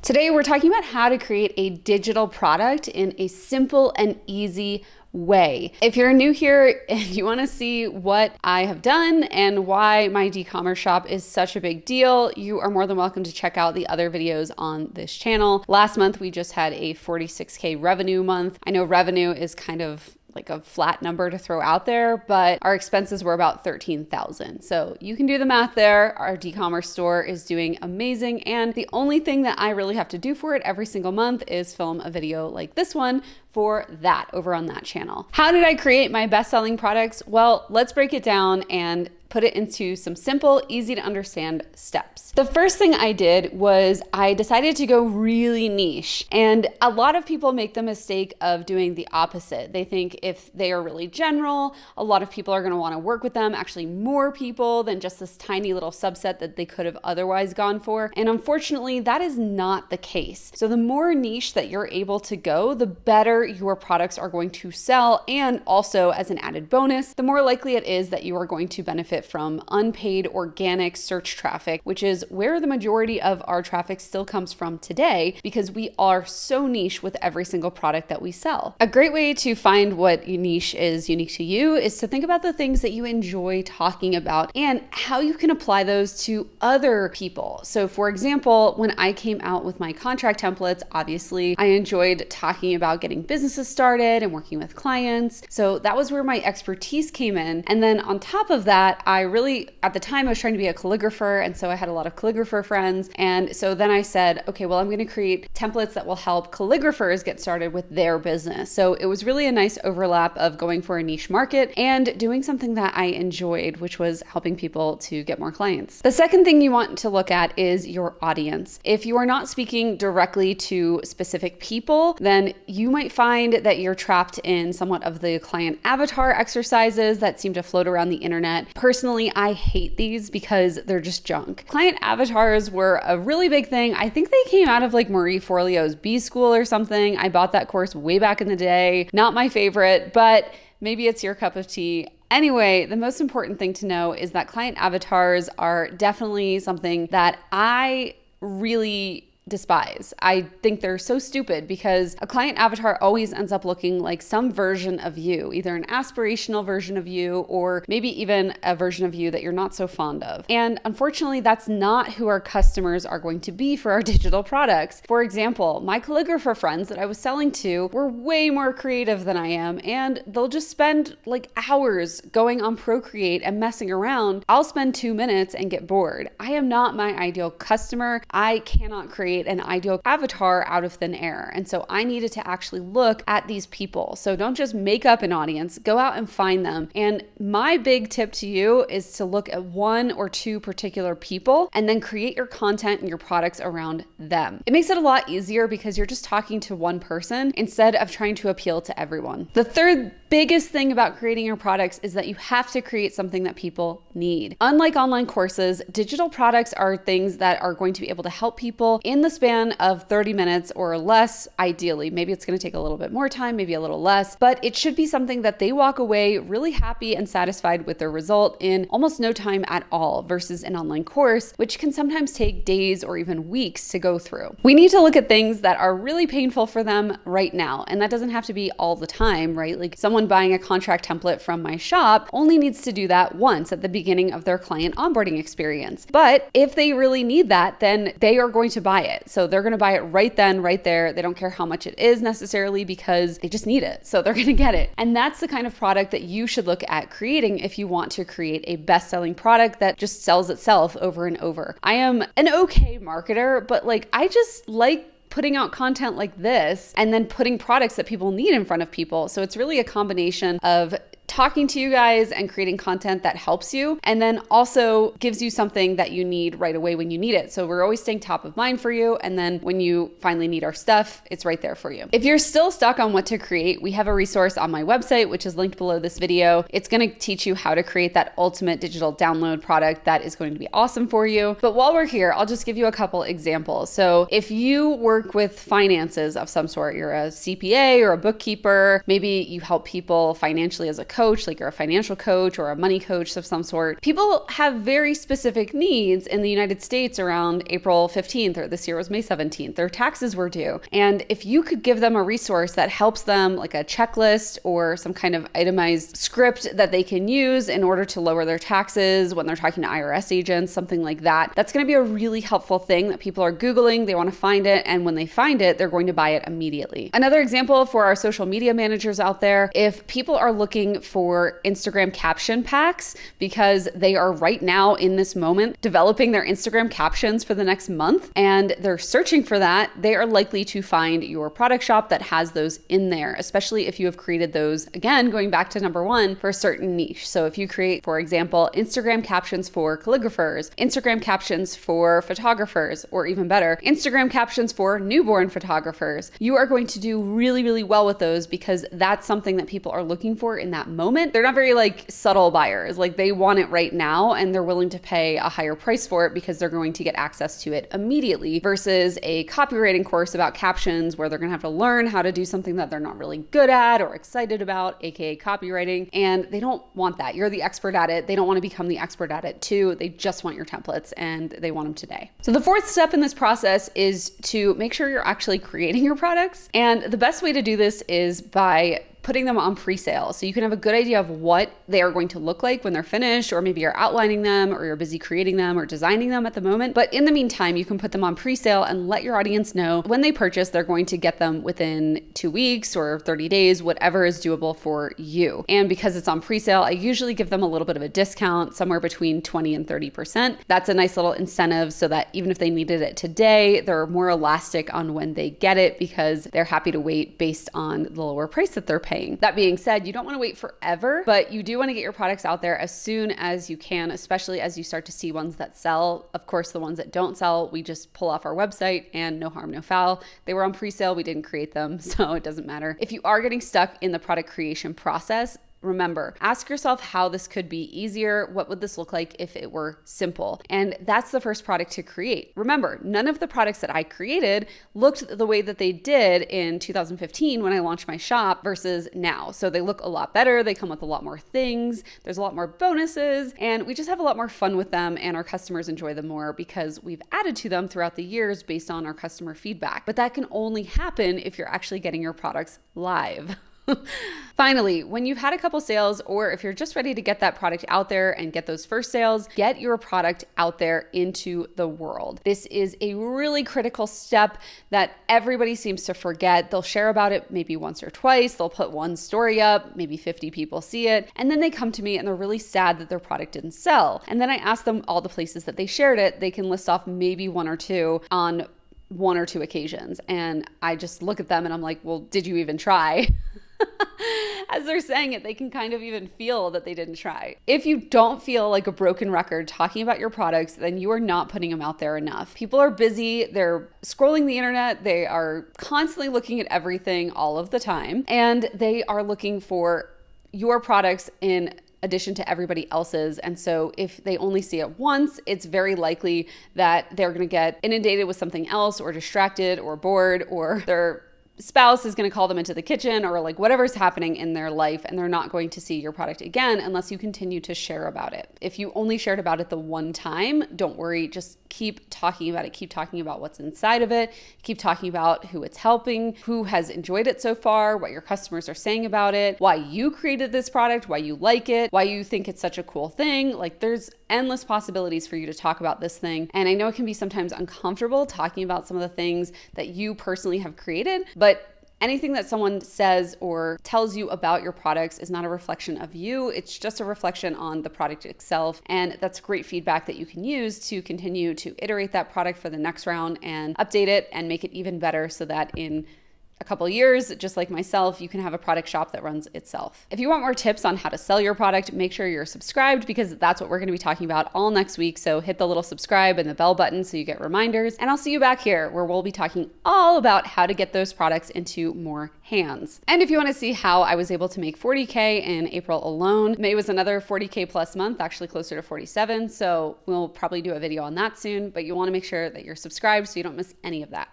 Today, we're talking about how to create a digital product in a simple and easy way. If you're new here and you want to see what I have done and why my e-commerce shop is such a big deal, you are more than welcome to check out the other videos on this channel. Last month, we just had a 46K revenue month. I know revenue is kind of like a flat number to throw out there, but our expenses were about 13,000. So you can do the math there. Our e-commerce store is doing amazing. And the only thing that I really have to do for it every single month is film a video like this one for that over on that channel. How did I create my best-selling products? Well, let's break it down and put it into some simple, easy to understand steps. The first thing I did was I decided to go really niche. And a lot of people make the mistake of doing the opposite. They think if they are really general, a lot of people are gonna wanna work with them, actually more people than just this tiny little subset that they could have otherwise gone for. And unfortunately, that is not the case. So the more niche that you're able to go, the better your products are going to sell. And also as an added bonus, the more likely it is that you are going to benefit from unpaid organic search traffic, which is where the majority of our traffic still comes from today because we are so niche with every single product that we sell. A great way to find what niche is unique to you is to think about the things that you enjoy talking about and how you can apply those to other people. So for example, when I came out with my contract templates, obviously I enjoyed talking about getting businesses started and working with clients. So that was where my expertise came in. And then on top of that, I really, at the time I was trying to be a calligrapher. And so I had a lot of calligrapher friends. And so then I said, okay, well, I'm going to create templates that will help calligraphers get started with their business. So it was really a nice overlap of going for a niche market and doing something that I enjoyed, which was helping people to get more clients. The second thing you want to look at is your audience. If you are not speaking directly to specific people, then you might find that you're trapped in somewhat of the client avatar exercises that seem to float around the internet. Personally, I hate these because they're just junk. Client avatars were a really big thing. I think they came out of like Marie Forleo's B School or something. I bought that course way back in the day. Not my favorite, but maybe it's your cup of tea. Anyway, the most important thing to know is that client avatars are definitely something that I really despise. I think they're so stupid because a client avatar always ends up looking like some version of you, either an aspirational version of you or maybe even a version of you that you're not so fond of. And unfortunately, that's not who our customers are going to be for our digital products. For example, my calligrapher friends that I was selling to were way more creative than I am, and they'll just spend like hours going on Procreate and messing around. I'll spend 2 minutes and get bored. I am not my ideal customer. I cannot create an ideal avatar out of thin air. And so I needed to actually look at these people. So don't just make up an audience, go out and find them. And my big tip to you is to look at 1 or 2 particular people and then create your content and your products around them. It makes it a lot easier because you're just talking to one person instead of trying to appeal to everyone. The third biggest thing about creating your products is that you have to create something that people need. Unlike online courses, digital products are things that are going to be able to help people in the span of 30 minutes or less, ideally. Maybe it's going to take a little bit more time, maybe a little less, but it should be something that they walk away really happy and satisfied with their result in almost no time at all versus an online course, which can sometimes take days or even weeks to go through. We need to look at things that are really painful for them right now. And that doesn't have to be all the time, right? Like someone buying a contract template from my shop only needs to do that once at the beginning of their client onboarding experience. But if they really need that, then they are going to buy it. So they're going to buy it right then, right there. They don't care how much it is necessarily because they just need it. So they're going to get it. And that's the kind of product that you should look at creating if you want to create a best-selling product that just sells itself over and over. I am an okay marketer, but like I just like putting out content like this and then putting products that people need in front of people. So it's really a combination of talking to you guys and creating content that helps you and then also gives you something that you need right away when you need it. So we're always staying top of mind for you. And then when you finally need our stuff, it's right there for you. If you're still stuck on what to create, we have a resource on my website, which is linked below this video. It's going to teach you how to create that ultimate digital download product that is going to be awesome for you. But while we're here, I'll just give you a couple examples. So if you work with finances of some sort, you're a CPA or a bookkeeper, maybe you help people financially as a coach, coach, like you're a financial coach or a money coach of some sort. People have very specific needs in the United States around April 15th, or this year was May 17th. Their taxes were due. And if you could give them a resource that helps them, like a checklist or some kind of itemized script that they can use in order to lower their taxes when they're talking to IRS agents, something like that, that's going to be a really helpful thing that people are Googling. They want to find it. And when they find it, they're going to buy it immediately. Another example for our social media managers out there, if people are looking for Instagram caption packs because they are right now in this moment developing their Instagram captions for the next month and they're searching for that, they are likely to find your product shop that has those in there, especially if you have created those, again, going back to number one, for a certain niche. So if you create, for example, Instagram captions for calligraphers, Instagram captions for photographers, or even better, Instagram captions for newborn photographers, you are going to do really, really well with those because that's something that people are looking for in that moment. They're not very subtle buyers. They want it right now and they're willing to pay a higher price for it because they're going to get access to it immediately, versus a copywriting course about captions where they're going to have to learn how to do something that they're not really good at or excited about, aka copywriting, and they don't want that. You're the expert at it. They don't want to become the expert at it too. They just want your templates and they want them today. So the fourth step in this process is to make sure you're actually creating your products. And the best way to do this is by putting them on pre-sale. So you can have a good idea of what they are going to look like when they're finished, or maybe you're outlining them or you're busy creating them or designing them at the moment. But in the meantime, you can put them on pre-sale and let your audience know when they purchase, they're going to get them within 2 weeks or 30 days, whatever is doable for you. And because it's on pre-sale, I usually give them a little bit of a discount, somewhere between 20 and 30%. That's a nice little incentive so that even if they needed it today, they're more elastic on when they get it because they're happy to wait based on the lower price that they're paying. That being said, you don't want to wait forever, but you do want to get your products out there as soon as you can, especially as you start to see ones that sell. Of course, the ones that don't sell, we just pull off our website and no harm, no foul. They were on pre-sale, we didn't create them, so it doesn't matter. If you are getting stuck in the product creation process, remember, ask yourself how this could be easier. What would this look like if it were simple? And that's the first product to create. Remember, none of the products that I created looked the way that they did in 2015 when I launched my shop versus now. So they look a lot better. They come with a lot more things. There's a lot more bonuses, and we just have a lot more fun with them, and our customers enjoy them more because we've added to them throughout the years based on our customer feedback. But that can only happen if you're actually getting your products live. Finally, when you've had a couple sales, or if you're just ready to get that product out there and get those first sales, get your product out there into the world. This is a really critical step that everybody seems to forget. They'll share about it maybe once or twice. They'll put one story up, maybe 50 people see it, and then they come to me and they're really sad that their product didn't sell. And then I ask them all the places that they shared it. They can list off maybe one or two on one or two occasions. And I just look at them and I'm like, well, did you even try? As they're saying it, they can kind of even feel that they didn't try. If you don't feel like a broken record talking about your products, then you are not putting them out there enough. People are busy. They're scrolling the internet. They are constantly looking at everything all of the time. And they are looking for your products in addition to everybody else's. And so if they only see it once, it's very likely that they're going to get inundated with something else, or distracted, or bored, or their spouse is going to call them into the kitchen, or like whatever's happening in their life, and they're not going to see your product again unless you continue to share about it. If you only shared about it the one time, don't worry, just keep talking about it. Keep talking about what's inside of it. Keep talking about who it's helping, who has enjoyed it so far, what your customers are saying about it, why you created this product, why you like it, why you think it's such a cool thing. Like, there's endless possibilities for you to talk about this thing. And I know it can be sometimes uncomfortable talking about some of the things that you personally have created, but anything that someone says or tells you about your products is not a reflection of you. It's just a reflection on the product itself. And that's great feedback that you can use to continue to iterate that product for the next round and update it and make it even better, so that in a couple of years, just like myself, you can have a product shop that runs itself. If you want more tips on how to sell your product, make sure you're subscribed, because that's what we're going to be talking about all next week. So hit the little subscribe and the bell button so you get reminders. And I'll see you back here where we'll be talking all about how to get those products into more hands. And if you want to see how I was able to make 40K in April alone, May was another 40K plus month, actually closer to 47. So we'll probably do a video on that soon, but you want to make sure that you're subscribed so you don't miss any of that.